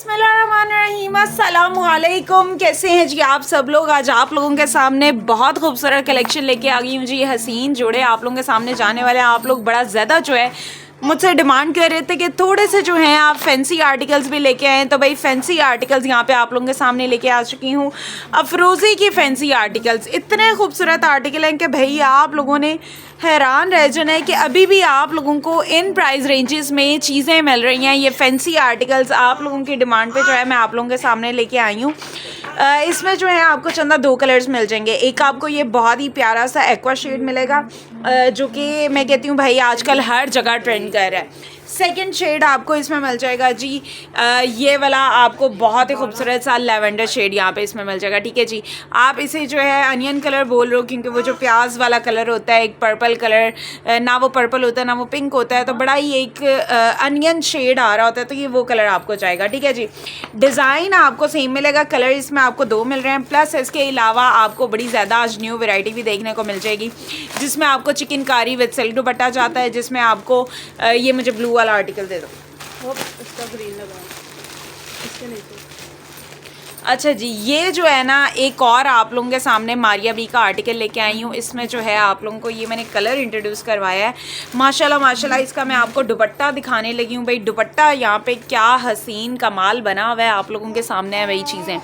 बिस्मिल्लाहिर्रहमानिर्रहीम, अस्सलामुअलैकुम। कैसे हैं जी आप सब लोग। आज आप लोगों के सामने बहुत खूबसूरत कलेक्शन लेके आ गई हूँ जी। हसीन जोड़े आप लोगों के सामने जाने वाले हैं। आप लोग बड़ा ज़्यादा जो है मुझसे डिमांड कर रहे थे कि थोड़े से जो हैं आप फैंसी आर्टिकल्स भी लेके आएँ, तो भाई फैंसी आर्टिकल्स यहाँ पे आप लोगों के सामने लेके आ चुकी हूँ। अफरोज़ी की फैंसी आर्टिकल्स इतने खूबसूरत आर्टिकल हैं कि भाई आप लोगों ने हैरान रह जाना है कि अभी भी आप लोगों को इन प्राइस रेंजेस में चीज़ें मिल रही हैं। ये फैंसी आर्टिकल्स आप लोगों की डिमांड पे जो है मैं आप लोगों के सामने लेके आई हूँ। इसमें जो है आपको चंदा दो कलर्स मिल जाएंगे। एक आपको ये बहुत ही प्यारा सा एक्वा शेड मिलेगा, जो कि मैं कहती हूँ भाई आजकल हर जगह ट्रेंड कर रहा है। सेकंड शेड आपको इसमें मिल जाएगा जी, ये वाला आपको बहुत ही खूबसूरत सा लेवेंडर शेड यहाँ पे इसमें मिल जाएगा। ठीक है जी, आप इसे जो है अनियन कलर बोल रहे हो क्योंकि वो जो प्याज वाला कलर होता है, एक पर्पल कलर, ना वो पर्पल होता है ना वो पिंक होता है, तो बड़ा ही एक अनियन शेड आ रहा होता है, तो ये वो कलर आपको जाएगा। ठीक है जी, डिज़ाइन आपको सेम मिलेगा, कलर इसमें आपको दो मिल रहे हैं। प्लस इसके अलावा आपको बड़ी ज़्यादा आज न्यू वैरायटी भी देखने को मिल जाएगी, जिसमें आपको चिकनकारी विद सिल्क दुपट्टा जाता है, जिसमें आपको ये मुझे ब्लू वाला आर्टिकल दे दो। वो उसका ग्रीन लगा है इसके नीचे। अच्छा जी, ये जो है ना एक और आप लोगों के सामने मारिया बी का आर्टिकल लेके आई हूँ। इसमें जो है आप लोगों को ये मैंने कलर इंट्रोड्यूस करवाया है। माशाल्लाह माशाल्लाह, इसका मैं आपको दुपट्टा दिखाने लगी हूँ। भाई दुपट्टा यहाँ पे क्या हसीन कमाल बना हुआ है, आप लोगों के सामने है वही चीज़ें।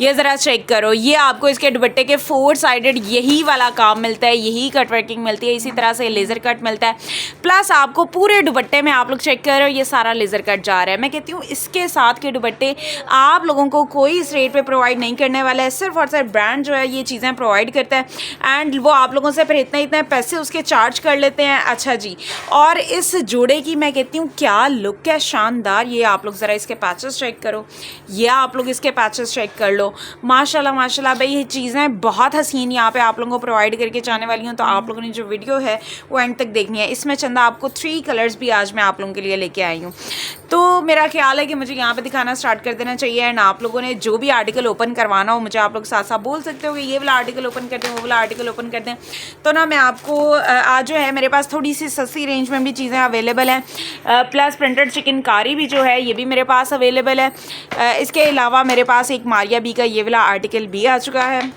ये ज़रा चेक करो, ये आपको इसके दुपट्टे के 4 साइडेड यही वाला काम मिलता है, यही कट वर्किंग मिलती है, इसी तरह से लेज़र कट मिलता है। प्लस आपको पूरे दुपट्टे में आप लोग चेक करो, ये सारा लेज़र कट जा रहा है। मैं कहती हूँ इसके साथ के दुपट्टे आप लोगों को कोई रेट पे प्रोवाइड नहीं करने वाला है। सिर्फ और सिर्फ ब्रांड जो है ये चीज़ें प्रोवाइड करता है एंड वो आप लोगों से फिर इतने पैसे उसके चार्ज कर लेते हैं। अच्छा जी, और इस जोड़े की मैं कहती हूँ क्या लुक है, शानदार। ये आप लोग ज़रा इसके पैचेस चेक करो, ये आप लोग इसके पैचेस चेक कर लो। माशाल्लाह माशाल्लाह भाई, ये चीज़ें बहुत हसीन यहाँ पे आप लोगों को प्रोवाइड करके जाने वाली हूँ। तो आप लोगों ने जो वीडियो है वो एंड तक देखनी है। इसमें चंदा आपको 3 कलर्स भी आज मैं आप लोगों के लिए लेके आई हूँ। तो मेरा ख्याल है कि मुझे यहाँ पे दिखाना स्टार्ट कर देना चाहिए एंड आप लोगों ने जो भी आर्टिकल ओपन करवाना हो मुझे आप लोग साथ साथ बोल सकते हो कि ये वाला आर्टिकल ओपन कर दें, वो वाला आर्टिकल ओपन कर दें। तो ना मैं आपको आज जो है मेरे पास थोड़ी सी सस्ती रेंज में भी चीज़ें अवेलेबल हैं। प्लस प्रिंटेड चिकनकारी भी जो है ये भी मेरे पास अवेलेबल है। इसके अलावा मेरे पास एक मारिया बी का ये वाला आर्टिकल भी आ चुका है।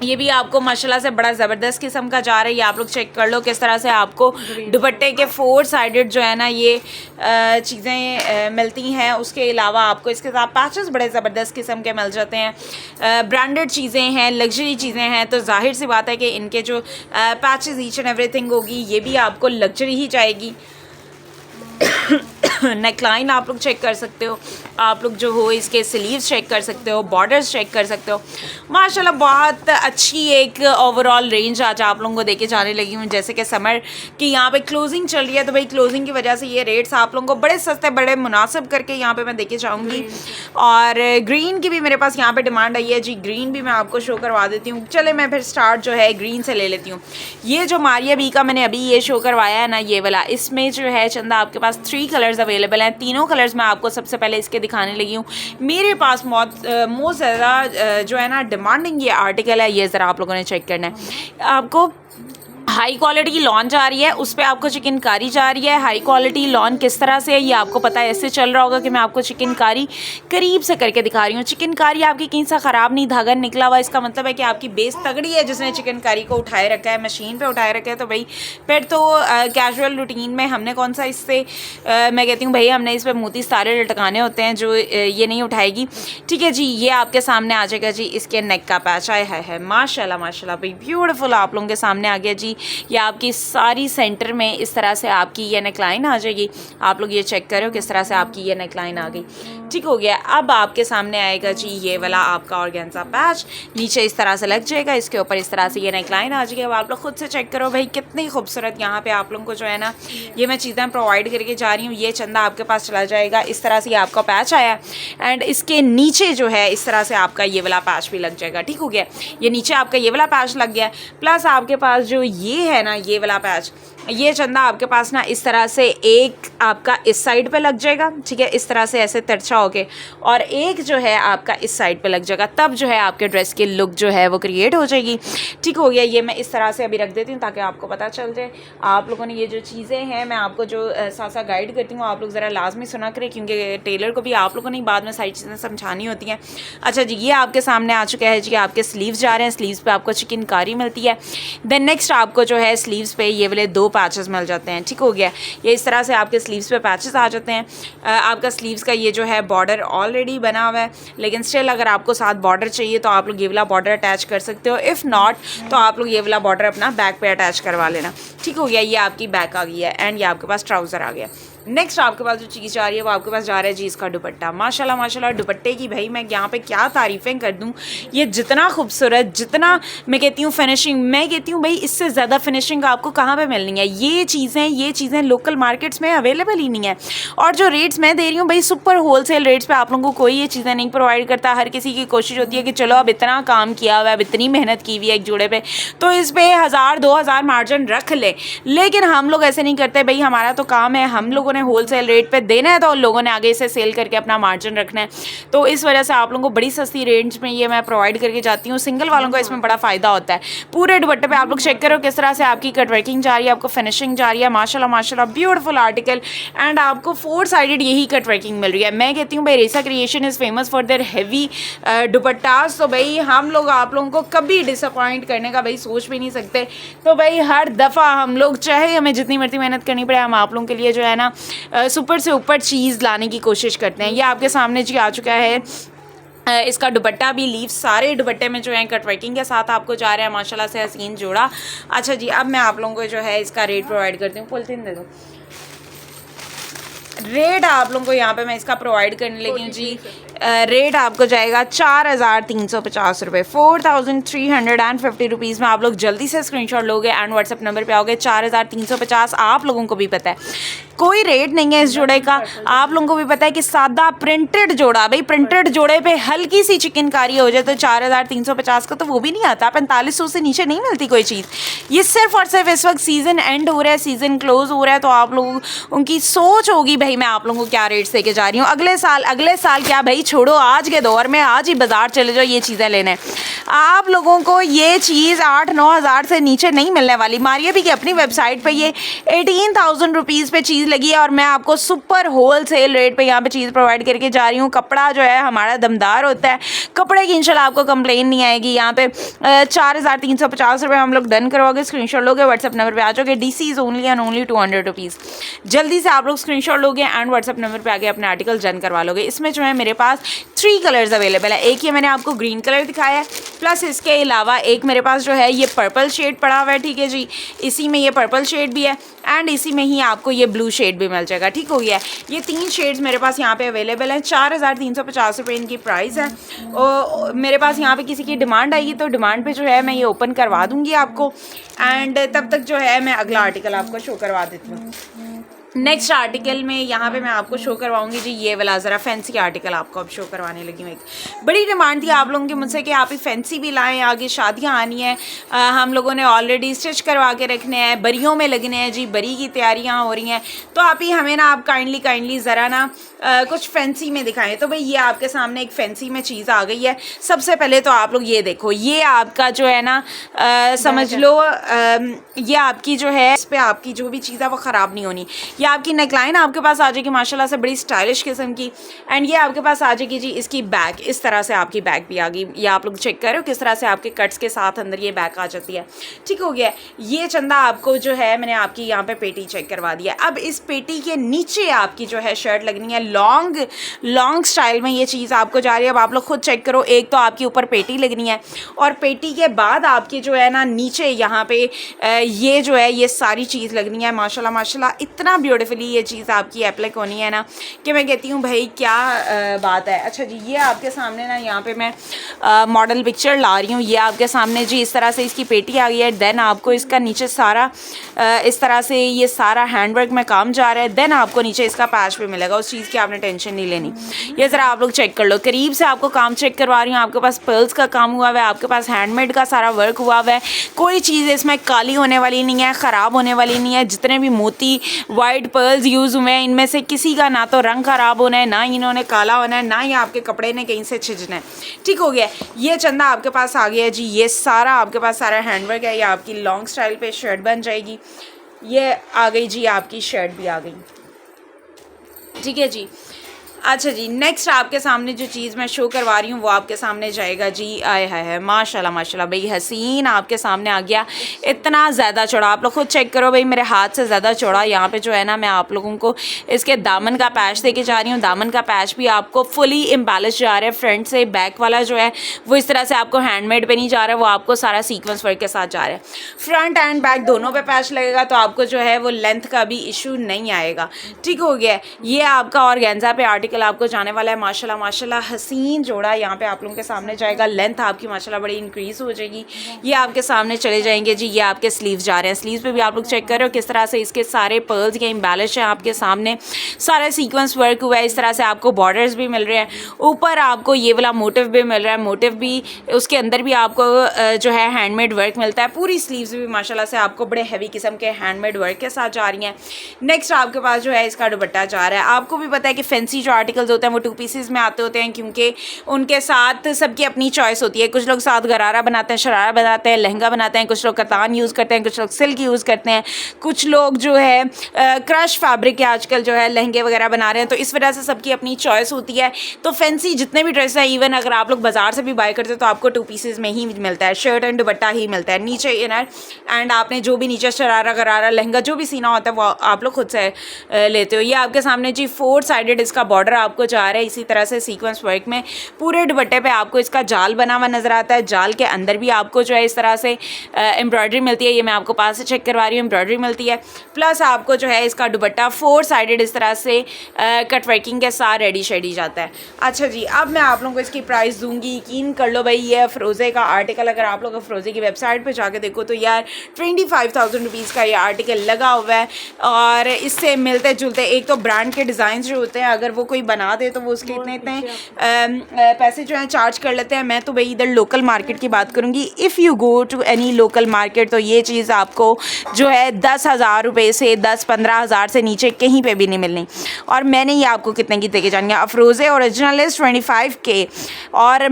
ये भी आपको माशाल्लाह से बड़ा ज़बरदस्त किस्म का जा रहा है। ये आप लोग चेक कर लो किस तरह से आपको दुपट्टे के 4 साइडेड जो है ना ये चीज़ें मिलती हैं। उसके अलावा आपको इसके साथ पैचेस बड़े ज़बरदस्त किस्म के मिल जाते हैं। ब्रांडेड चीज़ें हैं, लग्जरी चीज़ें हैं, तो जाहिर सी बात है कि इनके जो पैचेस ईच एंड एवरीथिंग होगी ये भी आपको लग्जरी ही जाएगी। नेकलाइन आप लोग चेक कर सकते हो, आप लोग जो हो इसके स्लीव्स चेक कर सकते हो, बॉर्डर्स चेक कर सकते हो। माशाल्लाह बहुत अच्छी एक ओवरऑल रेंज आज आप लोगों को देके जाने लगी हूँ। जैसे कि समर की यहाँ पे क्लोजिंग चल रही है, तो भाई क्लोजिंग की वजह से ये रेट्स आप लोगों को बड़े सस्ते बड़े मुनासिब करके यहाँ पे मैं देके जाऊँगी। और ग्रीन की भी मेरे पास यहाँ पे डिमांड आई है जी, ग्रीन भी मैं आपको शो करवा देती हूँ। चले मैं फिर स्टार्ट जो है ग्रीन से ले लेती हूँ। ये जो मारिया बी का मैंने अभी ये शो करवाया है ना ये वाला, इसमें जो है चंदा आपके पास 3 कलर्स अवेलेबल हैं। तीनों कलर्स मैं आपको सबसे पहले इसके दिखाने लगी हूँ। मेरे पास मोस्ट ज़्यादा जो है ना डिमांडिंग ये आर्टिकल है, ये ज़रा आप लोगों ने चेक करना है। आपको हाई क्वालिटी की लॉन जा रही है, उस पर आपको चिकनकारी जा रही है। हाई क्वालिटी लॉन किस तरह से है ये आपको पता है, ऐसे चल रहा होगा कि मैं आपको चिकनकारी करीब से करके दिखा रही हूँ। चिकनकारी आपकी कहीं से ख़राब नहीं, धागा निकला हुआ, इसका मतलब है कि आपकी बेस तगड़ी है जिसने चिकनकारी को उठाए रखा है, मशीन पे उठाए रखा है। तो भाई फिर तो कैजुअल रूटीन में हमने कौन सा इससे मैं कहती हूँ भाई हमने इस पर मोती सारे लटकाने होते हैं जो ये नहीं उठाएगी। ठीक है जी, ये आपके सामने आ जाएगा जी। इसके नेक का पैच आया है माशाल्लाह माशाल्लाह भाई ब्यूटीफुल आप लोगों के सामने आ गया जी। ये आपकी सारी सेंटर में इस तरह से आपकी ये नेकलाइन आ जाएगी। आप लोग ये चेक करो किस तरह से आपकी ये नेकलाइन आ गई। ठीक हो गया। अब आपके सामने आएगा जी ये वाला आपका ऑर्गेन्जा पैच, नीचे इस तरह से लग जाएगा, इसके ऊपर इस तरह से ये नेकलाइन आ जाएगी। अब आप लोग खुद से चेक करो भाई कितनी खूबसूरत यहाँ पे आप लोगों को जो है ना ये मैं चीज़ें प्रोवाइड करके जा रही हूँ। ये चंदा आपके पास चला जाएगा, इस तरह से आपका पैच आया एंड इसके नीचे जो है इस तरह से आपका ये वाला पैच भी लग जाएगा। ठीक हो गया, ये नीचे आपका ये वाला पैच लग गया। प्लस आपके पास जो ये है ना ये वाला पैच, ये चंदा आपके पास ना इस तरह से एक आपका इस साइड पे लग जाएगा, ठीक है, इस तरह से ऐसे तिरछा होके, और एक जो है आपका इस साइड पे लग जाएगा, तब जो है आपके ड्रेस की लुक जो है वो क्रिएट हो जाएगी। ठीक हो गया। ये मैं इस तरह से अभी रख देती हूँ ताकि आपको पता चल जाए। आप लोगों ने ये जो चीज़ें हैं मैं आपको जो साथ गाइड करती हूँ आप लोग ज़रा लाजमी सुना करें, क्योंकि टेलर को भी आप लोगों ने बाद में सारी चीज़ें समझानी होती हैं। अच्छा जी, ये आपके सामने आ चुका है जी, आपके स्लीव्स जा रहे हैं, स्लीव्स पे आपको चिकनकारी मिलती है। देन नेक्स्ट आपको जो है स्लीव्स पे ये वाले 2 पैचेस मिल जाते हैं। ठीक हो गया। ये इस तरह से आपके स्लीव्स पे पैचेस आ जाते हैं। आपका स्लीव्स का ये जो है बॉर्डर ऑलरेडी बना हुआ है, लेकिन स्टिल अगर आपको साथ बॉर्डर चाहिए तो आप लोग ये वाला बॉर्डर अटैच कर सकते हो। इफ़ नॉट तो आप लोग ये वाला बॉर्डर अपना बैक पे अटैच करवा लेना। ठीक हो गया। ये आपकी बैक आ गई है एंड ये आपके पास ट्राउज़र आ गया। नेक्स्ट आपके पास जो चीज़ आ रही है वो आपके पास जा रहा है जी इसका दुपट्टा। माशाल्लाह माशाल्लाह, दुपट्टे की भाई मैं यहाँ पे क्या तारीफ़ें कर दूँ। ये जितना खूबसूरत, जितना मैं कहती हूँ फिनिशिंग, मैं कहती हूँ भाई इससे ज़्यादा फिनिशिंग आपको कहाँ पे मिलनी है। ये चीज़ें लोकल मार्केट्स में अवेलेबल ही नहीं है। और जो रेट्स मैं दे रही हूँ भाई सुपर होलसेल रेट्स पे आप लोगों को कोई ये चीज़ें नहीं प्रोवाइड करता। हर किसी की कोशिश होती है कि चलो अब इतना काम किया हुआ है, अब इतनी मेहनत की हुई है एक जोड़े पे, तो इस पर 1000-2000 मार्जिन रख ले। लेकिन हम लोग ऐसे नहीं करते भाई, हमारा तो काम है, हम लोगों ने होलसेल रेट पे देना है तो उन लोगों ने आगे इसे सेल करके अपना मार्जिन रखना है। तो इस वजह से आप लोगों को बड़ी सस्ती रेंज में ये मैं प्रोवाइड करके जाती हूँ। सिंगल वालों को इसमें बड़ा फ़ायदा होता है। पूरे दुपट्टे पे आप लोग चेक करो किस तरह से आपकी कट वर्किंग जा रही है, आपको फिनिशिंग जा रही है। माशाल्लाह माशाल्लाह, ब्यूटीफुल आर्टिकल एंड आपको 4 साइडेड यही कट वर्किंग मिल रही है। मैं कहती हूँ भाई Resa creation is famous for their heavy dupattas. तो भाई हम लोग आप लोगों को कभी डिसअपॉइंट करने का भाई सोच भी नहीं सकते। तो भाई हर दफ़ा हम लोग चाहे हमें जितनी मर्जी मेहनत करनी पड़े, हम आप लोगों के लिए जो है ना सुपर से ऊपर चीज़ लाने की कोशिश करते हैं। ये आपके सामने जी आ चुका है। इसका दुपट्टा भी लीव सारे दुपट्टे में जो है कट वर्किंग के साथ आपको जा रहा है। माशाल्लाह से हसीन जोड़ा। अच्छा जी, अब मैं आप लोगों को जो है इसका रेट प्रोवाइड करती हूँ। पॉलिथीन दे दो। रेट आप लोगों को यहाँ पे मैं इसका प्रोवाइड करने लगी हूँ जी। रेट आपको जाएगा 4350 रुपये, 4350 रुपीज़ में। आप लोग जल्दी से स्क्रीनशॉट लोगे एंड व्हाट्सएप नंबर पे आओगे। 4350 आप लोगों को भी पता है कोई रेट नहीं है इस जोड़े का। आप लोगों को भी पता है कि सादा प्रिंटेड जोड़ा, भाई प्रिंटेड जोड़े पे हल्की सी चिकनकारी हो जाए तो 4350 का तो वो भी नहीं आता। 4500 से नीचे नहीं मिलती कोई चीज़। ये सिर्फ और सिर्फ इस वक्त सीज़न एंड हो रहा है, सीज़न क्लोज हो रहा है, तो आप लोगों उनकी सोच होगी भाई मैं आप लोगों को क्या रेट्स दे के जा रही हूँ। अगले साल क्या भाई छोड़ो, आज के दौर में आज ही बाजार चले जाओ ये चीज़ें लेने। आप लोगों को ये चीज़ 8-9 हज़ार से नीचे नहीं मिलने वाली। मारिया भी की अपनी वेबसाइट पे ये 18,000 रुपीज़ पे चीज़ लगी है और मैं आपको सुपर होलसेल रेट पे यहाँ पे चीज़ प्रोवाइड करके जा रही हूँ। कपड़ा जो है हमारा दमदार होता है, कपड़े की इंशाल्लाह आपको कंप्लेन नहीं आएगी। यहाँ पे 4350 रुपये हम लोग डन करवाओगे, स्क्रीनशॉट लोगे, व्हाट्सएप नंबर पे आ जाओगे। DC is only and only 200 rupees. जल्दी से आप लोग स्क्रीनशॉट लोगे एंड व्हाट्सएप नंबर पे आके अपने आर्टिकल डन करवा लोगे। इसमें जो है मेरे पास 3 कलर्स अवेलेबल है। एक ये मैंने आपको ग्रीन कलर दिखाया है, प्लस इसके अलावा एक मेरे पास जो है ये पर्पल शेड पड़ा हुआ है। ठीक है जी, इसी में ये पर्पल शेड भी है एंड इसी में ही आपको ये ब्लू शेड भी मिल जाएगा। ठीक हो गया। ये 3 शेड्स मेरे पास यहाँ पे अवेलेबल हैं। 4350 रुपये इनकी प्राइस है। और मेरे पास यहाँ पे किसी की डिमांड आएगी तो डिमांड पे जो है मैं ये ओपन करवा दूँगी आपको एंड तब तक जो है मैं अगला आर्टिकल आपको शो करवा देती हूँ। नेक्स्ट आर्टिकल में यहाँ पे मैं आपको शो करवाऊंगी जी ये वाला ज़रा फैंसी आर्टिकल आपको अब शो करवाने लगी हूँ। एक बड़ी डिमांड थी आप लोगों की मुझसे कि आप ही फैंसी भी लाएं, आगे शादियाँ आनी है, हम लोगों ने ऑलरेडी स्टिच करवा के रखने हैं, बरियों में लगने हैं जी, बरी की तैयारियाँ हो रही हैं, तो आप ही हमें ना आप काइंडली ज़रा ना कुछ फैंसी में दिखाएं। तो भाई ये आपके सामने एक फैंसी में चीज़ आ गई है। सबसे पहले तो आप लोग ये देखो, ये आपका जो है ना समझ लो ये आपकी जो है इस पर आपकी जो भी चीज़ है वो ख़राब नहीं होनी। ये आपकी नेकलाइन आपके पास आ जाएगी माशाल्लाह से बड़ी स्टाइलिश किस्म की एंड ये आपके पास आ जाएगी जी इसकी बैक। इस तरह से आपकी बैक भी आ गई। ये आप लोग चेक करो किस तरह से आपके कट्स के साथ अंदर ये बैक आ जाती है। ठीक हो गया। ये चंदा आपको जो है मैंने आपकी यहाँ पे पेटी चेक करवा दिया। अब इस पेटी के नीचे आपकी जो है शर्ट लगनी है लॉन्ग स्टाइल में ये चीज़ आपको जा रही है। अब आप लोग खुद चेक करो, एक तो आपकी ऊपर पेटी लगनी है और पेटी के बाद आपकी जो है ना नीचे यहाँ पे ये जो है ये सारी चीज़ लगनी है। माशाल्लाह माशाल्लाह इतना ब्यूटीफुली ये चीज़ आपकी एप्लिक होनी है ना कि मैं कहती हूँ भाई क्या बात है। अच्छा जी, ये आपके सामने ना यहाँ पे मैं मॉडल पिक्चर ला रही हूँ। ये आपके सामने जी इस तरह से इसकी पेटी आ गई है। देन आपको इसका नीचे सारा इस तरह से ये सारा हैंडवर्क में काम जा रहा है। देन आपको नीचे इसका पैच भी मिलेगा, उस चीज़ की आपने टेंशन नहीं लेनी। ये ज़रा आप लोग चेक कर लो, करीब से आपको काम चेक करवा रही हूँ। आपके पास पर्ल्स का काम हुआ हुआ है, आपके पास हैंडमेड का सारा वर्क हुआ हुआ है। कोई चीज़ इसमें काली होने वाली नहीं है, ख़राब होने वाली नहीं है। जितने भी मोती वाइट पर्ल्स यूज़ हुए हैं इनमें से किसी का ना तो रंग ख़राब होना है, ना इन्होंने काला होना है, ना ही आपके कपड़े ने कहीं से छिजना है। ठीक हो गया, ये चंदा आपके पास आ गया जी। ये सारा आपके पास सारा हैंडवर्क है। ये आपकी लॉन्ग स्टाइल पे शर्ट बन जाएगी। ये आ गई जी, आपकी शर्ट भी आ गई। ठीक है जी। अच्छा जी, नेक्स्ट आपके सामने जो चीज़ मैं शो करवा रही हूँ वो आपके सामने जाएगा जी। आए है माशाल्लाह माशाल्लाह भाई, हसीन आपके सामने आ गया। इतना ज़्यादा चौड़ा, आप लोग खुद चेक करो भाई, मेरे हाथ से ज़्यादा चौड़ा। यहाँ पे जो है ना, मैं आप लोगों को इसके दामन का पैच दे के जा रही हूँ। दामन का पैच भी आपको फुली इम्बैलेंस जा रहा है। फ्रंट से बैक वाला जो है वो इस तरह से आपको हैंडमेड पे नहीं जा रहा है, वो आपको सारा सीक्वेंस वर्क के साथ जा रहा है। फ्रंट एंड बैक दोनों पे पैच लगेगा, तो आपको जो है वो लेंथ का भी इशू नहीं आएगा। ठीक हो गया। ये आपका ऑर्गेन्जा पे आर्टिकल आपको जाने वाला है। माशाल्लाह माशाल्लाह हसीन जोड़ा यहाँ पे आप लोगों के सामने जाएगा। लेंथ आपकी माशाल्लाह बड़ी इंक्रीज हो जाएगी। ये आपके सामने चले जाएंगे जी। ये आपके स्लीव्स जा रहे हैं। स्लीव्स पे भी आप लोग चेक कर रहे हो किस तरह से इसके सारे पर्ल्स के इम्बैलेंस है आपके सामने। सारा सीक्वेंस वर्क हुआ है। इस तरह से आपको बॉर्डर्स भी मिल रहे हैं। ऊपर आपको ये वाला मोटिव भी मिल रहा है। मोटिव भी उसके अंदर भी आपको जो है हैंडमेड वर्क मिलता है। पूरी स्लीव्स भी माशाल्लाह से आपको बड़े हैवी किस्म के हैंडमेड वर्क के साथ जा रही हैं। नेक्स्ट आपके पास जो है इसका दुपट्टा जा रहा है। आपको भी पता है कि फैंसी जो आर्टिकल्स होते हैं वो 2 पीसेस में आते होते हैं, क्योंकि उनके साथ सबकी अपनी चॉइस होती है। कुछ लोग साथ गरारा बनाते हैं, शरारा बनाते हैं, लहंगा बनाते हैं। कुछ लोग कतान यूज़ करते हैं, कुछ लोग सिल्क यूज़ करते हैं। कुछ लोग जो है क्रश फैब्रिक के आजकल जो है लहंगे वगैरह बना रहे हैं। तो इस वजह से सबकी अपनी चॉइस होती है। तो फैंसी जितने भी ड्रेस है, इवन अगर आप लोग बाजार से भी बाय करते हो तो आपको 2 पीसेस में ही मिलता है। शर्ट एंड दुपट्टा ही मिलता है, नीचे इनर एंड आपने जो भी नीचे शरारा गरारा लहंगा जो भी सीना होता है वो आप लोग खुद से लेते हो। ये आपके सामने जी 4 साइडेड इसका बॉर्डर आपको जा रहा है। इसी तरह से सीक्वेंस वर्क में पूरे दुपट्टे पे आपको इसका जाल बना हुआ नजर आता है। जाल के अंदर भी आपको जो है इस तरह से एम्ब्रॉयडरी मिलती है। ये मैं आपको पास से चेक करवा रही हूँ, एम्ब्रॉयडरी मिलती है। प्लस आपको जो है इसका दुपट्टा 4 साइडेड इस तरह से कट वर्किंग के साथ रेडी शेडी जाता है। अच्छा जी, अब मैं आप लोगों को इसकी प्राइस दूंगी। यकीन कर लो भाई, ये अफरोज़े का आर्टिकल अगर आप लोग अफरोज़े की वेबसाइट पर जाके देखो तो यार 25,000 रुपीज़ का ये आर्टिकल लगा हुआ है। और इससे मिलते जुलते एक तो ब्रांड के डिज़ाइन जो होते हैं, अगर वो कोई बना दे तो वो उसके इतने पैसे जो हैं चार्ज कर लेते हैं। मैं तो भाई इधर लोकल मार्केट की बात करूँगी। If you go to any local market तो ये चीज़ आपको जो है 10,000 रुपये से 10-15,000 से नीचे कहीं पे भी नहीं मिलनी। और मैंने ये आपको कितने की देके जानी है। अफरोज़े ओरिजिनल इज़ 25K और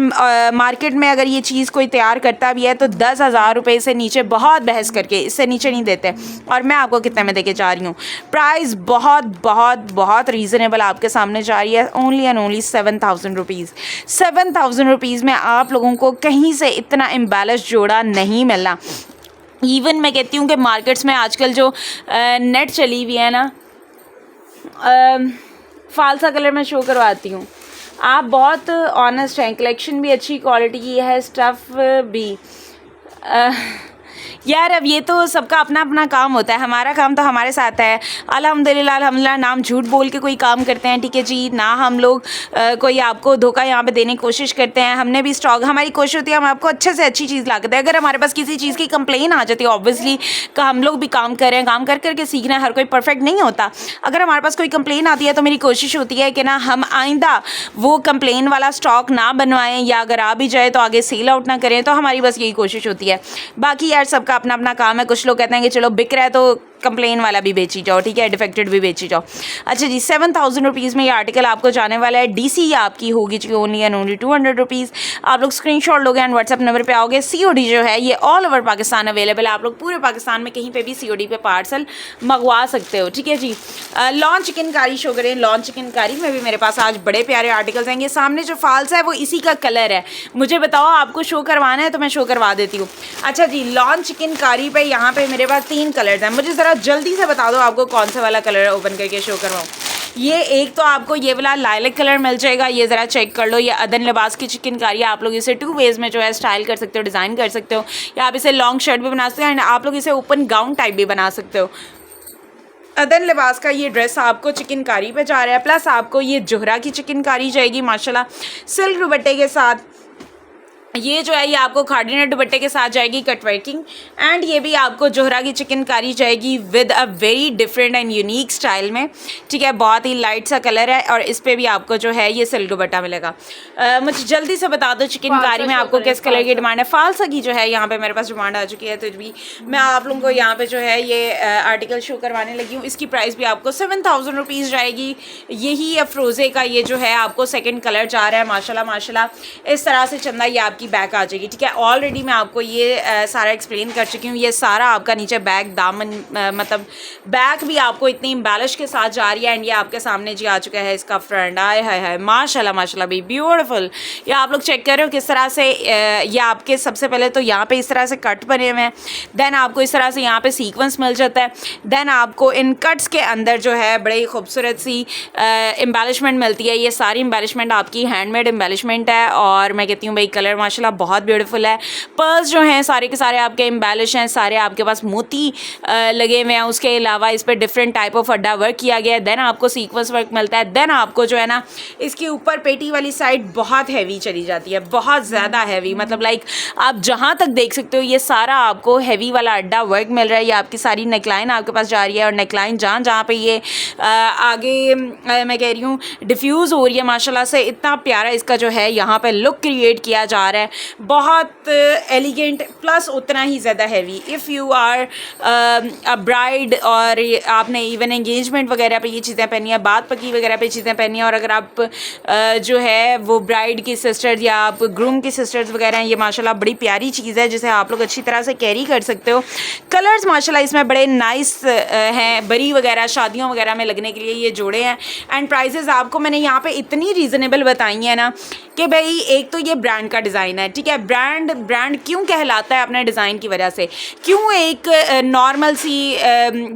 मार्केट में अगर ये चीज़ कोई तैयार करता भी है तो 10,000 रुपये से नीचे बहुत बहस करके इससे नीचे नहीं देते। और मैं आपको कितने में देके जा रही हूँ। प्राइस बहुत बहुत बहुत रीज़नेबल आपके सामने जा रही है। Only and only 7,000 rupees. 7,000 rupees में आप लोगों को कहीं से इतना इम्बैलेंस जोड़ा नहीं मिलना। इवन मैं कहती हूँ कि मार्केट्स में आजकल जो नेट चली हुई है ना, फालसा कलर में शो करवाती हूँ। आप बहुत ऑनेस्ट हैं, कलेक्शन भी अच्छी क्वालिटी की है, स्टफ़ भी यार अब ये तो सबका अपना अपना काम होता है। हमारा काम तो हमारे साथ है अल्हम्दुलिल्लाह। अल्हम्दुलिल्लाह नाम झूठ बोल के कोई काम करते हैं, ठीक है जी, ना हम लोग कोई आपको धोखा यहाँ पे देने की कोशिश करते हैं। हमने भी स्टॉक, हमारी कोशिश होती है हम आपको अच्छे से अच्छी चीज़ ला के दें। अगर हमारे पास किसी चीज़ की कंप्लेन आ जाती है, ऑब्वियसली का हम लोग भी काम कर रहे हैं, काम कर करके सीखना है, हर कोई परफेक्ट नहीं होता। अगर हमारे पास कोई कंप्लेन आती है तो मेरी कोशिश होती है कि ना हम आइंदा वो कंप्लेन वाला स्टॉक ना बनवाएं, या अगर आ भी जाए तो आगे सेल आउट ना करें। तो हमारी बस यही कोशिश होती है। बाकी यार सबका अपना अपना काम है। कुछ लोग कहते हैं कि चलो बिक रहा है तो कंप्लेन वाला भी बेची जाओ, ठीक है, डिफेक्टेड भी बेची जाओ। अच्छा जी, 7,000 रुपीज़ में ये आर्टिकल आपको जाने वाला है। DC आपकी होगी जी ओनली एंड ओनली 200 रुपीज़। आप लोग स्क्रीनशॉट लोगे एंड व्हाट्सएप नंबर पे आओगे। COD जो है ये ऑल ओवर पाकिस्तान अवेलेबल है। आप लोग पूरे पाकिस्तान में कहीं पे भी COD पे पार्सल मंगवा सकते हो, ठीक है जी। लॉन चिकनकारी शो करें। लॉन चिकनकारी में भी मेरे पास आज बड़े प्यारे आर्टिकल्स हैं। ये सामने जो फाल्स है वो इसी का कलर है। मुझे बताओ आपको शो करवाना है तो मैं शो करवा देती हूँ। अच्छा जी, लॉन चिकनकारी पे यहाँ पे मेरे पास 3 कलर्स हैं। मुझे ज़रा जल्दी से बता दो आपको कौन सा वाला कलर ओपन करके शो करवाऊँ। ये एक तो आपको ये वाला लाइलैक कलर मिल जाएगा, ये ज़रा चेक कर लो। ये अदन लिबास की चिकनकारी, आप लोग इसे 2 वेज में जो है स्टाइल कर सकते हो, डिज़ाइन कर सकते हो। या आप इसे लॉन्ग शर्ट भी बना सकते हो एंड आप लोग इसे ओपन गाउन टाइप भी बना सकते हो। अदन लिबास का ये ड्रेस आपको चिकनकारी पे जा रहा है, प्लस आपको ये जोहरा की चिकनकारी जाएगी माशाल्लाह सिल्क दुपट्टे के साथ। ये जो है ये आपको खाड़ीनेट दुपट्टे के साथ जाएगी कट वर्किंग, एंड ये भी आपको जोहरा की चिकनकारी जाएगी with a very different and unique style में, ठीक है। बहुत ही लाइट सा कलर है और इस पे भी आपको जो है ये सिल्क दुपट्टा मिलेगा। मुझे जल्दी से बता दो चिकनकारी में आपको किस कलर की डिमांड है। फालसा की जो है यहाँ पे मेरे पास डिमांड आ चुकी है, तो भी मैं आप लोगों को यहाँ पे जो है ये आर्टिकल शो करवाने लगी हूँ। इसकी प्राइस भी आपको 7000 रुपीज़ जाएगी। यही अफरोज़े का ये जो है आपको सेकेंड कलर जा रहा है माशाल्लाह माशाल्लाह। इस तरह से चंदा ये आपकी बैक आ जाएगी, ठीक है। ऑलरेडी मैं आपको ये सारा एक्सप्लेन कर चुकी हूँ। ये सारा आपका नीचे बैक दामन मतलब बैक भी आपको इतनी एम्बेलिश के साथ जा रही है, एंड ये आपके सामने जी आ चुका है इसका फ्रंट। आए हाय हाय माशाल्लाह माशाल्लाह भी ब्यूटीफुल। ये आप लोग चेक कर रहे हो किस तरह से ये आपके सबसे पहले तो यहाँ पे इस तरह से कट बने हुए हैं, देन आपको इस तरह से यहाँ पे सीक्वेंस मिल जाता है, देन आपको इन कट्स के अंदर जो है बड़ी खूबसूरत सी एम्बेलिशमेंट मिलती है। ये सारी एम्बेलिशमेंट आपकी हैंडमेड एम्बेलिशमेंट है, और मैं कहती हूँ भाई कलर माशाल्लाह बहुत ब्यूटीफुल है। पर्ल्स जो हैं सारे के सारे आपके एम्बेलिश हैं, सारे आपके पास मोती लगे हुए हैं। उसके अलावा इस पर डिफरेंट टाइप ऑफ अड्डा वर्क किया गया है, देन आपको सीक्वेंस वर्क मिलता है, देन आपको जो है ना इसके ऊपर पेटी वाली साइड बहुत हैवी चली जाती है, बहुत ज़्यादा हैवी, मतलब लाइक आप जहाँ तक देख सकते हो ये सारा आपको हैवी वाला अड्डा वर्क मिल रहा है। ये आपकी सारी नेकलाइन आपके पास जा रही है, और नेकलाइन जहाँ जहाँ पे ये आगे मैं कह रही हूँ डिफ्यूज़ हो रही है माशाल्लाह से, इतना प्यारा इसका जो है यहाँ पे लुक क्रिएट किया जा रहा है, बहुत एलिगेंट प्लस उतना ही ज़्यादा heavy. If you are a bride और आपने इवन एंगेजमेंट वगैरह पे ये चीज़ें पहनी है, बात पकी वगैरह पे चीज़ें पहनी है, और अगर आप जो है वो ब्राइड की सिस्टर्स या आप ग्रूम की सिस्टर्स वगैरह हैं, ये माशाल्लाह बड़ी प्यारी चीज़ है जिसे आप लोग अच्छी तरह से कैरी कर सकते हो। कलर्स माशाल्लाह इसमें बड़े नाइस हैं, बरी वगैरह शादियों वगैरह में लगने के लिए ये जोड़े हैं। एंड प्राइसेस आपको मैंने यहाँ पे इतनी रीज़नेबल बताई हैं ना कि भाई एक तो ये ब्रांड का डिज़ाइन है, ठीक है। ब्रांड क्यों कहलाता है अपने डिज़ाइन की वजह से, क्यों एक नॉर्मल सी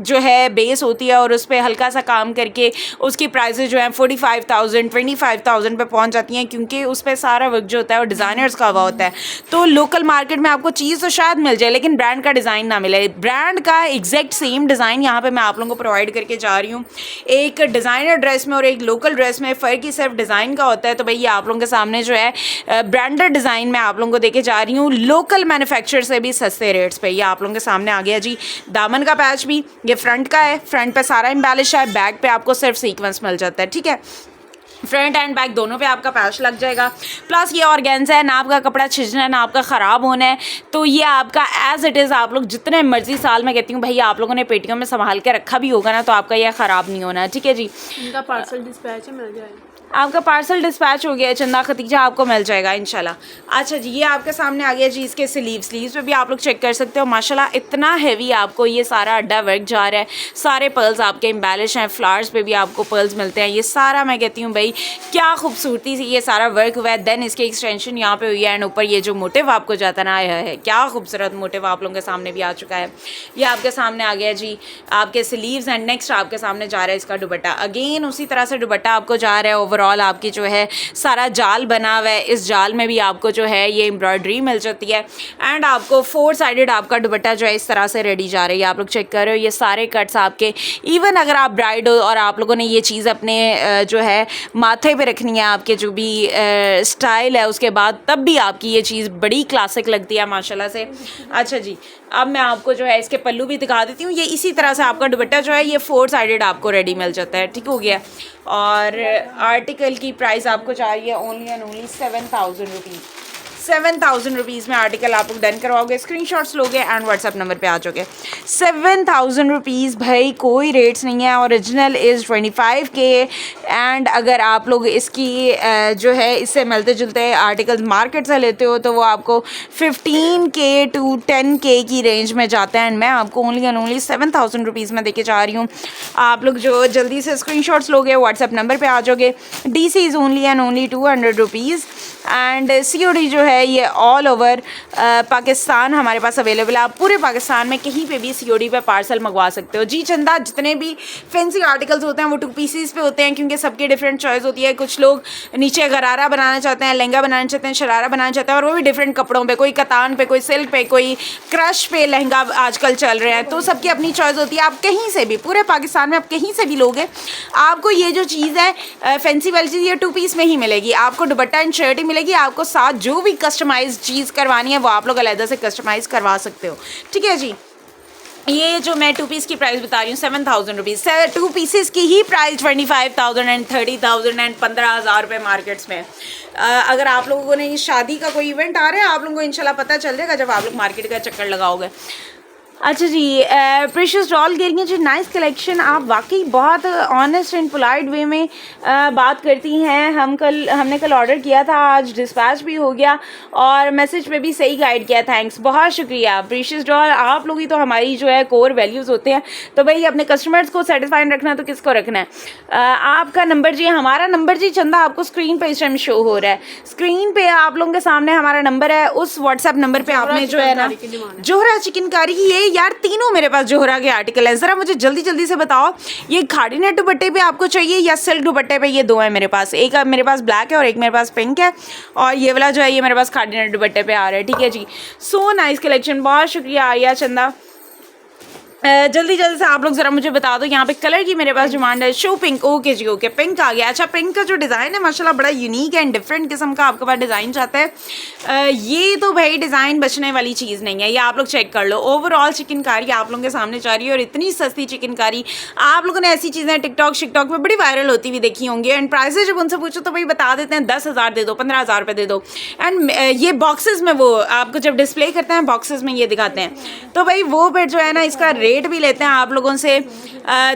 जो है बेस होती है और उस पर हल्का सा काम करके उसकी प्राइसेस जो हैं 45,000 25,000 पे पहुंच जाती हैं, क्योंकि उस पर सारा वर्क जो होता है वो डिज़ाइनर्स का हुआ होता है। तो लोकल मार्केट में आपको चीज़ तो शायद मिल जाए लेकिन ब्रांड का डिज़ाइन ना मिले। ब्रांड का एग्जैक्ट सेम डिज़ाइन यहाँ पे मैं आप लोगों को प्रोवाइड करके जा रही हूँ। एक डिज़ाइनर ड्रेस में और एक लोकल ड्रेस में फ़र्क ही सिर्फ डिज़ाइन का होता है। तो भाई ये आप लोगों के सामने जो है ब्रांडेड डिज़ाइन मैं आप लोगों को देके जा रही हूँ लोकल मैन्युफैक्चरर से भी सस्ते रेट्स पे। ये आप लोगों के सामने आ गया जी। दामन का पैच भी ये फ्रंट का है, फ्रंट पे सारा एम्बेलिश है, बैक पे आपको सिर्फ सीक्वेंस मिल जाता है, ठीक है। फ्रंट एंड बैक दोनों पे आपका पैच लग जाएगा। प्लस ये ऑर्गेन्जा है, ना आपका कपड़ा छिजना है ना आपका ख़राब होना है। तो ये आपका एज़ इट इज़ आप लोग जितने मर्जी साल में कहती हूँ भाई आप लोगों ने पेटियों में संभाल के रखा भी होगा ना तो आपका यह ख़राब नहीं होना है, ठीक है जी। इनका पार्सल डिस्पैच मिल जाएगा, आपका पार्सल डिस्पैच हो गया है चंदा खतीजा, आपको मिल जाएगा इंशाल्लाह। अच्छा जी ये आपके सामने आ गया जी इसके स्लीव्स पे भी आप लोग चेक कर सकते हो माशाल्लाह इतना हैवी आपको ये सारा अड्डा वर्क जा रहा है। सारे पर्ल्स आपके एम्बेलिश हैं, फ्लावर्स पे भी आपको पर्ल्स मिलते हैं। ये सारा मैं कहती हूँ भाई क्या खूबसूरती से ये सारा वर्क हुआ है। देन इसकी एक्सटेंशन यहाँ पे हुई है, एंड ऊपर ये जो मोटिव आपको जाता ना आया है, क्या खूबसूरत मोटिव आप लोगों के सामने भी आ चुका है। ये आपके सामने आ गया जी आपके स्लीव्स, एंड नेक्स्ट आपके सामने जा रहा है इसका दुपट्टा। अगेन उसी तरह से दुपट्टा आपको जा रहा है। ओवरऑल आपकी जो है सारा जाल बना हुआ है, इस जाल में भी आपको जो है ये एम्ब्रॉयडरी मिल जाती है, एंड आपको 4 साइडेड आपका दुपट्टा जो है इस तरह से रेडी जा रही है। आप लोग चेक कर रहे हो ये सारे कट्स आपके, इवन अगर आप ब्राइड हो और आप लोगों ने ये चीज़ अपने जो है माथे पे रखनी है, आपके जो भी स्टाइल है उसके बाद, तब भी आपकी ये चीज़ बड़ी क्लासिक लगती है माशाल्लाह से। अच्छा जी अब मैं आपको जो है इसके पल्लू भी दिखा देती हूँ। ये इसी तरह से आपका दुपट्टा जो है ये 4 साइडेड आपको रेडी मिल जाता है, ठीक हो गया। और आर्टिकल की प्राइस आपको जा रही है only and only 7,000 rupees. 7,000 rupees में आर्टिकल आप लोग डन करवाओगे, स्क्रीनशॉट्स लोगे एंड व्हाट्सएप नंबर पे आ जाओगे। 7,000 रुपीज़ भाई कोई रेट्स नहीं है। ओरिजिनल इज़ 25K, एंड अगर आप लोग इसकी जो है इससे मिलते जुलते आर्टिकल्स मार्केट से लेते हो तो वो आपको 15K to 10K की रेंज में जाता है, एंड मैं आपको ओनली एंड ओनली 7,000 रुपीज़ में देके जा रही हूँ। आप लोग जो जल्दी से स्क्रीनशॉट्स लोगे व्हाट्सएप नंबर पर आ जाओगे। DC is only and only 200 rupees. And COD जो है ये ऑल ओवर पाकिस्तान हमारे पास अवेलेबल है। आप पूरे पाकिस्तान में कहीं पे भी COD पे पार्सल मंगवा सकते हो। जी चंदा, जितने भी फैंसी आर्टिकल्स होते हैं वो 2 पीसेस पे होते हैं, क्योंकि सबके डिफरेंट चॉइस होती है। कुछ लोग नीचे गरारा बनाना चाहते हैं, लहंगा बनाना चाहते हैं, शरारा बनाना चाहते हैं, और वो भी डिफरेंट कपड़ों पे, कोई कतान पे, कोई सिल्क पे, कोई क्रश पे लहंगा आजकल चल रहे हैं। तो सबकी अपनी चॉइस होती है। आप कहीं से भी, पूरे पाकिस्तान में आप कहीं से भी लोगे, आपको ये जो चीज़ है फैंसी वाली चीज़, ये 2 पीस में ही मिलेगी। आपको दुपट्टा एंड शर्ट ही मिलेगी। आपको साथ जो भी कस्टमाइज चीज़ करवानी है वो आप लोग अलग से कस्टमाइज़ करवा सकते हो। ठीक है जी। ये जो मैं 2 पीस की प्राइस बता रही हूँ 7,000 रुपीज़। 2 पीसेस की ही प्राइस 25,000 एंड 30,000 एंड 15,000 रुपये मार्केट्स में। अगर आप लोगों ने शादी का कोई इवेंट आ रहा है, आप लोगों को इंशाल्लाह पता चल जाएगा जब आप लोग मार्केट का चक्कर लगाओगे। अच्छा जी, प्रेशियस डॉल कह रही हैं जी, नाइस कलेक्शन। आप वाकई बहुत ऑनेस्ट एंड पोलाइट वे में बात करती हैं। हमने कल ऑर्डर किया था, आज डिस्पैच भी हो गया और मैसेज पे भी सही गाइड किया। थैंक्स, बहुत शुक्रिया प्रेशियस डॉल। आप लोग ही तो हमारी जो है कोर वैल्यूज़ होते हैं। तो भाई अपने कस्टमर्स को सेटिस्फाइड रखना तो किसको रखना है। आपका नंबर जी, हमारा नंबर जी चंदा आपको स्क्रीन पर इस टाइम शो हो रहा है। स्क्रीन पर आप लोगों के सामने हमारा नंबर है। उस व्हाट्सएप नंबर पर आपने जो है ना जोहरा चिकनकारी की, ये यार तीनों मेरे पास जोहरा के आर्टिकल हैं। ज़रा मुझे जल्दी जल्दी से बताओ, ये खाड़ी नेट दुपट्टे पे आपको चाहिए या सिल्क दुपट्टे पे? ये 2 हैं मेरे पास, एक मेरे पास ब्लैक है और एक मेरे पास पिंक है, और ये वाला जो है ये मेरे पास खाड़ी नेट दुपट्टे पे आ रहा है। ठीक है जी, सो नाइस कलेक्शन, बहुत शुक्रिया आर्या चंदा। जल्दी जल्दी से आप लोग ज़रा मुझे बता दो, यहाँ पे कलर की मेरे पास डिमांड है। शो पिंक, ओके जी ओके, पिंक आ गया। अच्छा, पिंक का जो डिज़ाइन है माशाल्लाह बड़ा यूनिक एंड डिफरेंट किस्म का आपके पास डिज़ाइन चाहता है। ये तो भाई डिज़ाइन बचने वाली चीज़ नहीं है, ये आप लोग चेक कर लो। ओवरऑल चिकनकारी आप लोगों के सामने जा रही है और इतनी सस्ती चिकनकारी। आप लोगों ने ऐसी चीज़ें टिकटॉक शिकटॉक में बड़ी वायरल होती हुई देखी होंगी, एंड प्राइसेज जब उनसे पूछो तो भाई बता देते हैं 10,000 दे दो, 15,000 रुपये दे दो। एंड ये बॉक्सेस में, वो आपको जब डिस्प्ले करते हैं बॉक्सेस में ये दिखाते हैं, तो भाई वो फिर जो है ना इसका रेट भी लेते हैं आप लोगों से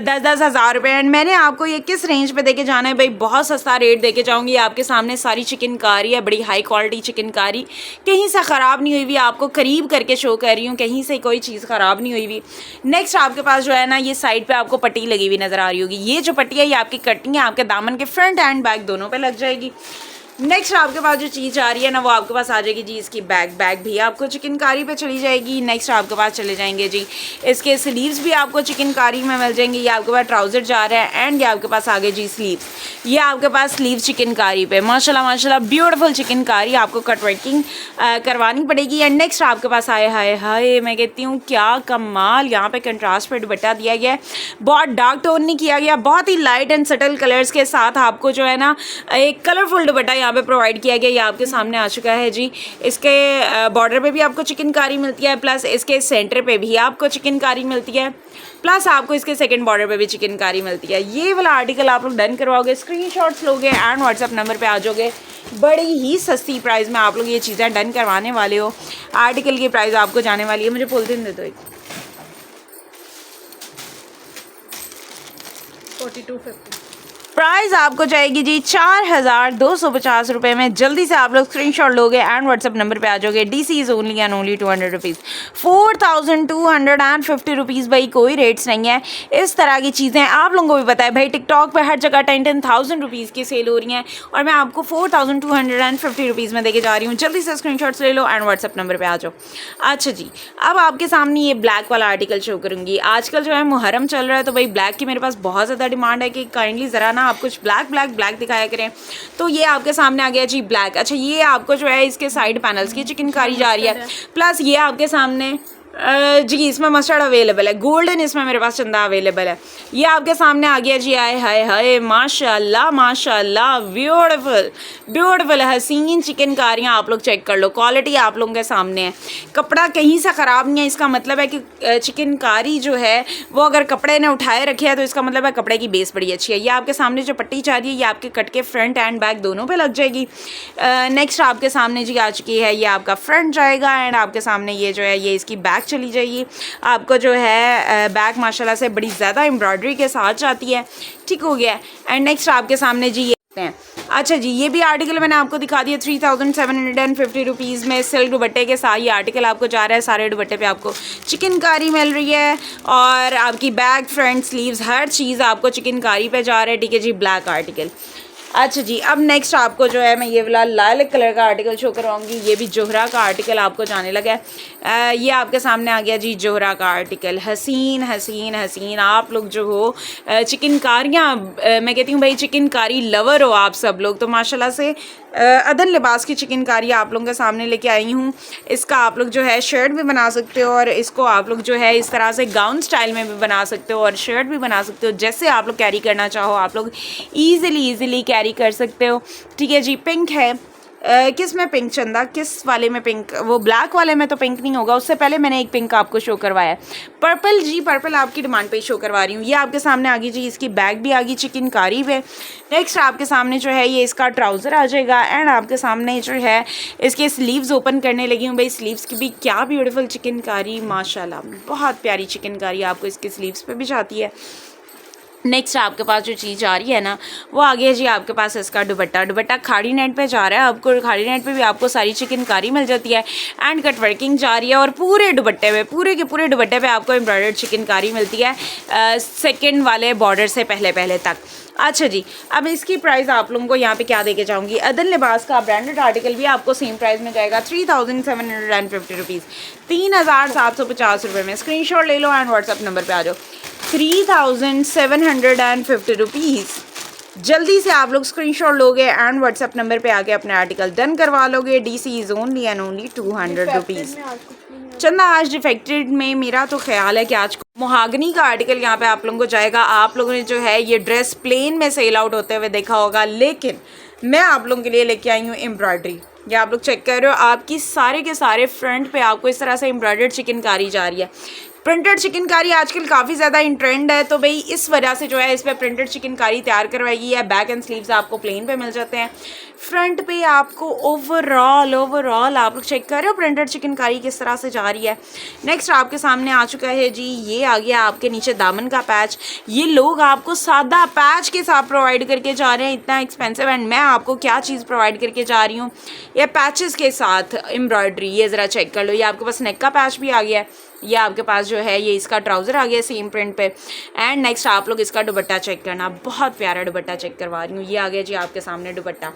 10-10 हज़ार रुपये। एंड मैंने आपको ये किस रेंज पे देके जाना है भाई, बहुत सस्ता रेट देके जाऊंगी। आपके सामने सारी चिकनकारी है, बड़ी हाई क्वालिटी चिकनकारी, कहीं से ख़राब नहीं हुई हुई। आपको करीब करके शो कर रही हूँ, कहीं से कोई चीज़ ख़राब नहीं हुई हुई। नेक्स्ट आपके पास जो है ना ये साइड पे आपको पट्टी लगी हुई नज़र आ रही होगी। ये जो पट्टी है ये आपकी कटिंग है, आपके दामन के फ्रंट एंड बैक दोनों पे लग जाएगी। नेक्स्ट आपके पास जो चीज़ आ रही है ना वो आपके पास आ जाएगी जी इसकी बैग भी आपको चिकनकारी पे चली जाएगी। नेक्स्ट आपके पास चले जाएंगे जी इसके स्लीव्स भी आपको चिकनकारी में मिल जाएंगे। ये आपके पास ट्राउज़र जा रहा है एंड ये आपके पास आ गए जी स्लीव्स। ये आपके पास स्लीव चिकनकारी पे माशाल्लाह माशाल्लाह ब्यूटीफुल चिकनकारी, आपको कट वर्किंग करवानी पड़ेगी। एंड नेक्स्ट आपके पास आए हाय हाय, मैं कहती हूँ क्या कमाल, यहाँ पे कंट्रास्ट पे दुपट्टा दिया गया है, बहुत डार्क टोन नहीं किया गया, बहुत ही लाइट एंड सटल कलर्स के साथ आपको जो है ना एक कलरफुल दुपट्टा यहाँ पे प्रोवाइड किया गया। ये आपके सामने आ चुका है जी। इसके बॉर्डर पे भी आपको चिकनकारी मिलती है, प्लस इसके सेंटर पे भी आपको चिकनकारी मिलती है, प्लस आपको इसके सेकंड बॉर्डर पे भी चिकनकारी मिलती है। ये वाला आर्टिकल आप लोग डन करवाओगे, स्क्रीनशॉट्स लोगे एंड व्हाट्सएप नंबर पे आ जाओगे। बड़ी ही सस्ती प्राइस में आप लोग ये चीज़ें डन करवाने वाले हो। आर्टिकल की प्राइस आपको जाने वाली है, मुझे पॉलिथीन दे दो एक, 4250। प्राइस आपको जाएगी जी 4,250 रुपये में। जल्दी से आप लोग स्क्रीनशॉट लोगे एंड व्हाट्सएप नंबर पे आ जाओगे। DC is only and only 200 rupees, 4,250 rupees. भाई कोई रेट्स नहीं है। इस तरह की चीज़ें आप लोगों को भी पता है भाई, टिकटॉक पे हर जगह 10,000 रुपीज़ की सेल हो रही हैं और मैं आपको 4,250 रुपीज़ में देके जा रही हूँ। जल्दी से स्क्रीनशॉट्स ले लो एंड व्हाट्सएप नंबर पर आ जाओ। अच्छा जी, अब आपके सामने ये ब्लैक वाला आर्टिकल शो करूँगी। आजकल जो है मुहर्रम चल रहा है, तो भाई ब्लैक की मेरे पास बहुत ज़्यादा डिमांड है कि काइंडली ज़रा ना आप कुछ ब्लैक दिखाया करें। तो ये आपके सामने आ गया जी ब्लैक। अच्छा, ये आपको जो है इसके साइड पैनल्स की चिकनकारी जा रही है, प्लस ये आपके सामने जी इसमें मस्टर्ड अवेलेबल है, गोल्डन इसमें मेरे पास चंदा अवेलेबल है। ये आपके सामने आ गया जी। आए हाय हाय माशाल्लाह माशाल्लाह, ब्यूटीफुल ब्यूटीफुल हसीन चिकनकारियाँ आप लोग चेक कर लो। क्वालिटी आप लोगों के सामने है, कपड़ा कहीं से ख़राब नहीं है। इसका मतलब है कि चिकनकारी जो है वो अगर कपड़े ने उठाए रखे है तो इसका मतलब है कपड़े की बेस बड़ी अच्छी है। ये आपके सामने जो पट्टी जा रही है ये आपके कट के फ्रंट एंड बैक दोनों पे लग जाएगी। नेक्स्ट आपके सामने जी आ चुकी है, ये आपका फ्रंट जाएगा एंड आपके सामने ये जो है ये इसकी बैक चली जाएगी। आपको जो है बैक माशाल्लाह से बड़ी ज़्यादा एम्ब्रॉयडरी के साथ जाती है। ठीक हो गया। एंड नेक्स्ट आपके सामने जी ये हैं। अच्छा जी, ये भी आर्टिकल मैंने आपको दिखा दिया 3,750 रुपीज़ में सिल्क दुपट्टे के साथ। ये आर्टिकल आपको जा रहा है, सारे दुपट्टे पे आपको चिकनकारी मिल रही है और आपकी बैक फ्रंट स्लीव्स हर चीज़ आपको चिकनकारी पे जा रहा है। ठीक है जी, ब्लैक आर्टिकल। अच्छा जी, अब नेक्स्ट आपको जो है मैं ये वाला लाल कलर का आर्टिकल शो करवाऊंगी। ये भी जोहरा का आर्टिकल आपको जाने लगा है। ये आपके सामने आ गया जी जोहरा का आर्टिकल। हसीन हसीन हसीन आप लोग जो हो चिकनकारियाँ, मैं कहती हूँ भाई चिकनकारी लवर हो आप सब लोग, तो माशाल्लाह से अदन लिबास की चिकनकारी आप लोगों के सामने लेके आई हूँ। इसका आप लोग जो है शर्ट भी बना सकते हो और इसको आप लोग जो है इस तरह से गाउन स्टाइल में भी बना सकते हो और शर्ट भी बना सकते हो। जैसे आप लोग कैरी करना चाहो आप लोग ईज़िली कैरी कर सकते हो। ठीक है जी, पिंक है। किस में पिंक चंदा, किस वाले में पिंक? वो ब्लैक वाले में तो पिंक नहीं होगा, उससे पहले मैंने एक पिंक आपको शो करवाया है। पर्पल जी, पर्पल आपकी डिमांड पे शो करवा रही हूँ। ये आपके सामने आ गई जी, इसकी बैग भी आ गई चिकनकारी पे। नेक्स्ट आपके सामने जो है ये इसका ट्राउज़र आ जाएगा एंड आपके सामने जो है इसके स्लीव्स ओपन करने लगी हूँ। भाई स्लीव्स की भी क्या ब्यूटीफुल चिकनकारी, माशाल्लाह बहुत प्यारी चिकनकारी आपको इसके स्लीव्स पे भी जाती है। नेक्स्ट आपके पास जो चीज़ आ रही है ना वो आ गया जी आपके पास इसका दुपट्टा। दुपट्टा खाड़ी नेट पे जा रहा है आपको, खाड़ी नेट पे भी आपको सारी चिकनकारी मिल जाती है एंड कट वर्किंग जा रही है और पूरे दुपट्टे पे, पूरे के पूरे दुपट्टे पे आपको एम्ब्रॉयडर्ड चिकनकारी मिलती है सेकंड वाले बॉर्डर से पहले तक। अच्छा जी, अब इसकी प्राइस आप लोगों को यहाँ पे क्या देके जाऊँगी। अदन लिबास का ब्रांडेड आर्टिकल भी आपको सेम प्राइस में जाएगा 3750 रुपीज़, 3750 रुपये में। स्क्रीनशॉट ले लो एंड व्हाट्सअप नंबर पे आ जाओ। 3750 रुपीज़। जल्दी से आप लोग स्क्रीनशॉट लोगे एंड व्हाट्सअप नंबर पे आके अपने आर्टिकल डन करवा लोगे। DC is only and only 200 rupees. चंदा आज डिफेक्टेड में मेरा तो ख्याल है कि आज मोहागनी का आर्टिकल यहाँ पे आप लोगों को जाएगा। आप लोगों ने जो है ये ड्रेस प्लेन में सेल आउट होते हुए देखा होगा, लेकिन मैं आप लोगों के लिए लेके आई हूँ एम्ब्रॉयडरी। ये आप लोग चेक कर रहे हो, आपकी सारे के सारे फ्रंट पे आपको इस तरह से एम्ब्रॉयडर्ड चिकनकारी जा रही है। प्रिंटेड चिकनकारी आजकल काफ़ी ज़्यादा इन ट्रेंड है, तो भाई इस वजह से जो है इस पर प्रिंटेड चिकनकारी तैयार करवाएगी है। बैक एंड स्लीव्स आपको प्लेन पे मिल जाते हैं। फ्रंट पे आपको ओवरऑल आप लोग चेक कर रहे हो प्रिंटेड चिकनकारी किस तरह से जा रही है। नेक्स्ट आपके सामने आ चुका है जी, ये आ गया आपके नीचे दामन का पैच। ये लोग आपको सादा पैच के साथ प्रोवाइड करके जा रहे हैं, इतना एक्सपेंसिव, एंड मैं आपको क्या चीज़ प्रोवाइड करके जा रही हूँ, ये पैचेस के साथ एम्ब्रॉयडरी। ये ज़रा चेक कर लो, ये आपके पास नेक का पैच भी आ गया है। ये आपके पास जो है ये इसका ट्राउज़र आ गया सेम प्रिंट पे। एंड नेक्स्ट आप लोग इसका दुपट्टा चेक करना, बहुत प्यारा दुपट्टा चेक करवा रही हूँ। ये आ गया जी आपके सामने दुपट्टा,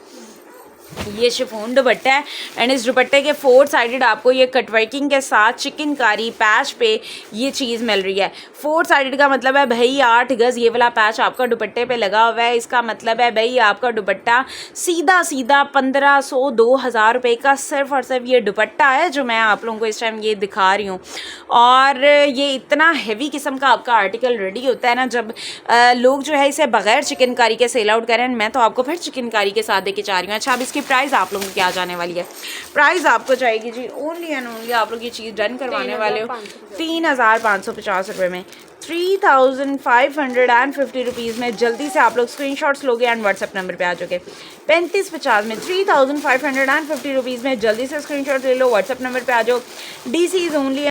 ये शिफॉन दुपट्टा है एंड इस दुपट्टे के 4 साइडेड आपको ये कटवर्किंग के साथ चिकनकारी पैच पे ये चीज़ मिल रही है। 4 साइडेड का मतलब है भाई 8 गज़ ये वाला पैच आपका दुपट्टे पे लगा हुआ है। इसका मतलब है भाई आपका दुपट्टा सीधा 1500-2000 रुपये का सिर्फ और सिर्फ ये दुपट्टा है जो मैं आप लोगों को इस टाइम ये दिखा रही हूँ। और ये इतना हैवी किस्म का आपका आर्टिकल रेडी होता है ना जब लोग जो है इसे बग़ैर चिकनकारी के सेल आउट करें, मैं तो आपको फिर चिकनकारी के साथ देके चाह रही हूँ। अच्छा, अब इसकी प्राइस आप लोगों को क्या जाने वाली है। प्राइस आपको जाएगी जी ओनली एंड ओनली, आप लोग ये चीज़ डन करवाने वाले हो 3550 रुपये में, 3550 रुपीज़ में। जल्दी से आप लोग स्क्रीनशॉट्स लोगे एंड व्हाट्सएप नंबर पे आ जाओगे। 3550 में 3550 रुपीज़ में जल्दी से स्क्रीनशॉट ले लो, व्हाट्सएप नंबर पे आ जाओ। DC is only